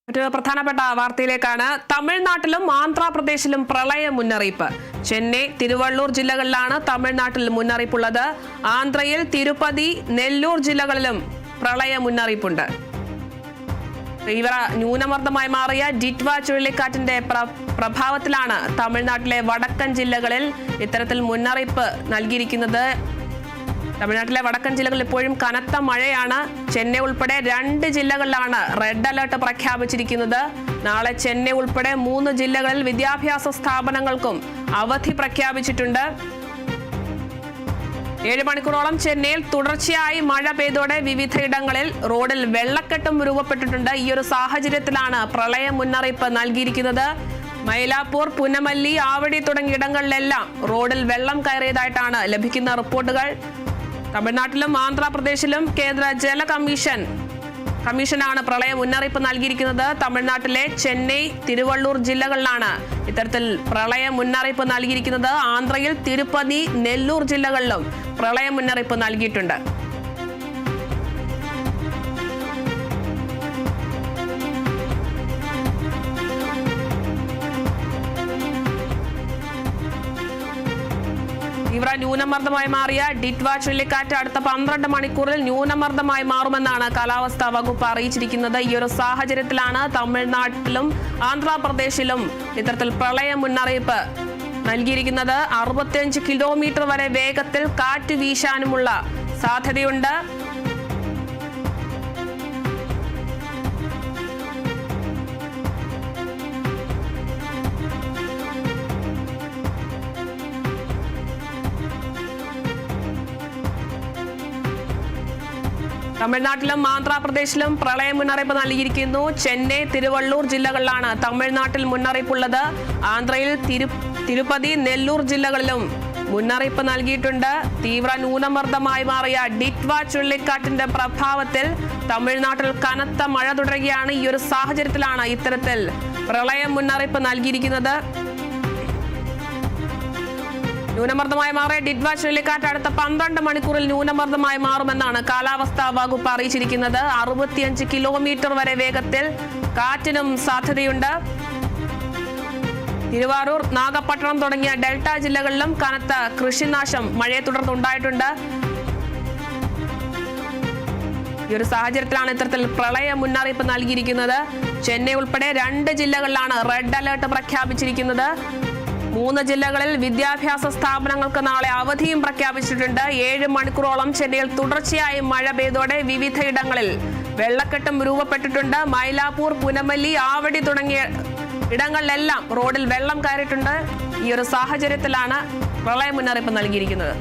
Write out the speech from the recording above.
മറ്റൊരു പ്രധാനപ്പെട്ട വാർത്തയിലേക്കാണ്. തമിഴ്നാട്ടിലും ആന്ധ്രാപ്രദേശിലും പ്രളയ മുന്നറിയിപ്പ്. ചെന്നൈ, തിരുവള്ളൂർ ജില്ലകളിലാണ് തമിഴ്നാട്ടിൽ മുന്നറിയിപ്പുള്ളത്. ആന്ധ്രയിൽ തിരുപ്പതി, നെല്ലൂർ ജില്ലകളിലും പ്രളയ മുന്നറിയിപ്പുണ്ട്. തീവ്ര ന്യൂനമർദ്ദമായി മാറിയ ഡിറ്റ്വ ചുഴലിക്കാറ്റിന്റെ പ്രഭാവത്തിലാണ് തമിഴ്നാട്ടിലെ വടക്കൻ ജില്ലകളിൽ ഇത്തരത്തിൽ മുന്നറിയിപ്പ് നൽകിയിരിക്കുന്നത്. തമിഴ്നാട്ടിലെ വടക്കൻ ജില്ലകളിൽ ഇപ്പോഴും കനത്ത മഴയാണ്. ചെന്നൈ ഉൾപ്പെടെ 2 ജില്ലകളിലാണ് റെഡ് അലർട്ട് പ്രഖ്യാപിച്ചിരിക്കുന്നത്. നാളെ ചെന്നൈ ഉൾപ്പെടെ 3 ജില്ലകളിൽ വിദ്യാഭ്യാസ സ്ഥാപനങ്ങൾക്കും അവധി പ്രഖ്യാപിച്ചിട്ടുണ്ട്. 7 മണിക്കൂറോളം ചെന്നൈയിൽ തുടർച്ചയായി മഴ പെയ്തോടെ വിവിധയിടങ്ങളിൽ റോഡിൽ വെള്ളക്കെട്ടും രൂപപ്പെട്ടിട്ടുണ്ട്. ഈ ഒരു സാഹചര്യത്തിലാണ് പ്രളയ മുന്നറിയിപ്പ് നൽകിയിരിക്കുന്നത്. മൈലാപ്പൂർ, പുനമല്ലി, ആവടി തുടങ്ങിയ ഇടങ്ങളിലെല്ലാം റോഡിൽ വെള്ളം കയറിയതായിട്ടാണ് ലഭിക്കുന്ന റിപ്പോർട്ടുകൾ. തമിഴ്നാട്ടിലും ആന്ധ്രാപ്രദേശിലും കേന്ദ്ര ജല കമ്മീഷനാണ് പ്രളയ മുന്നറിയിപ്പ് നൽകിയിരിക്കുന്നത്. തമിഴ്നാട്ടിലെ ചെന്നൈ, തിരുവള്ളൂർ ജില്ലകളിലാണ് ഇത്തരത്തിൽ പ്രളയ മുന്നറിയിപ്പ് നൽകിയിരിക്കുന്നത്. ആന്ധ്രയിൽ തിരുപ്പതി, നെല്ലൂർ ജില്ലകളിലും പ്രളയ മുന്നറിയിപ്പ് നൽകിയിട്ടുണ്ട്. തീവ്ര ന്യൂനമർദ്ദമായി മാറിയ ഡിറ്റ്വ ചുഴലിക്കാറ്റ് അടുത്ത 12 മണിക്കൂറിൽ ന്യൂനമർദ്ദമായി മാറുമെന്നാണ് കാലാവസ്ഥാ വകുപ്പ് അറിയിച്ചിരിക്കുന്നത്. ഈ ഒരു സാഹചര്യത്തിലാണ് തമിഴ്നാട്ടിലും ആന്ധ്രാപ്രദേശിലും ഇത്തരത്തിൽ പ്രളയ മുന്നറിയിപ്പ് നൽകിയിരിക്കുന്നത്. 65 കിലോമീറ്റർ വരെ വേഗത്തിൽ കാറ്റ് വീശാനുമുള്ള സാധ്യതയുണ്ട്. തമിഴ്നാട്ടിലും ആന്ധ്രാപ്രദേശിലും പ്രളയ മുന്നറിയിപ്പ് നൽകിയിരിക്കുന്നു. ചെന്നൈ, തിരുവള്ളൂർ ജില്ലകളിലാണ് തമിഴ്നാട്ടിൽ മുന്നറിയിപ്പുള്ളത്. ആന്ധ്രയിൽ തിരുപ്പതി, നെല്ലൂർ ജില്ലകളിലും മുന്നറിയിപ്പ് നൽകിയിട്ടുണ്ട്. തീവ്ര ന്യൂനമർദ്ദമായി മാറിയ ഡിറ്റ്വ ചുഴലിക്കാറ്റിന്റെ പ്രഭാവത്തിൽ തമിഴ്നാട്ടിൽ കനത്ത മഴ തുടരുകയാണ്. ഈ ഒരു സാഹചര്യത്തിലാണ് ഇത്തരത്തിൽ പ്രളയ മുന്നറിയിപ്പ് നൽകിയിരിക്കുന്നത്. ന്യൂനമർദ്ദമായി മാറിയ ഡിറ്റ്വ ചുഴലിക്കാറ്റ് അടുത്ത 12 മണിക്കൂറിൽ ന്യൂനമർദ്ദമായി മാറുമെന്നാണ് കാലാവസ്ഥാ വകുപ്പ് അറിയിച്ചിരിക്കുന്നത്. 65 കിലോമീറ്റർ വരെ വേഗത്തിൽ കാറ്റിനും സാധ്യതയുണ്ട്. തിരുവാരൂർ, നാഗപട്ടണം തുടങ്ങിയ ഡെൽറ്റ ജില്ലകളിലും കനത്ത കൃഷിനാശം മഴയെ തുടർന്നുണ്ടായിട്ടുണ്ട്. ഈ ഒരു സാഹചര്യത്തിലാണ് ഇത്തരത്തിൽ പ്രളയ മുന്നറിയിപ്പ് നൽകിയിരിക്കുന്നത്. ചെന്നൈ ഉൾപ്പെടെ 2 ജില്ലകളിലാണ് റെഡ് അലർട്ട് പ്രഖ്യാപിച്ചിരിക്കുന്നത്. 3 ജില്ലകളിൽ വിദ്യാഭ്യാസ സ്ഥാപനങ്ങൾക്ക് നാളെ അവധിയും പ്രഖ്യാപിച്ചിട്ടുണ്ട്. 7 മണിക്കൂറോളം ചെന്നൈയിൽ തുടർച്ചയായി മഴ പെയ്തോടെ വിവിധയിടങ്ങളിൽ വെള്ളക്കെട്ടും രൂപപ്പെട്ടിട്ടുണ്ട്. മൈലാപ്പൂർ, പുനമല്ലി, ആവടി തുടങ്ങിയ ഇടങ്ങളിലെല്ലാം റോഡിൽ വെള്ളം കയറിയിട്ടുണ്ട്. ഈ ഒരു സാഹചര്യത്തിലാണ് പ്രളയ മുന്നറിയിപ്പ് നൽകിയിരിക്കുന്നത്.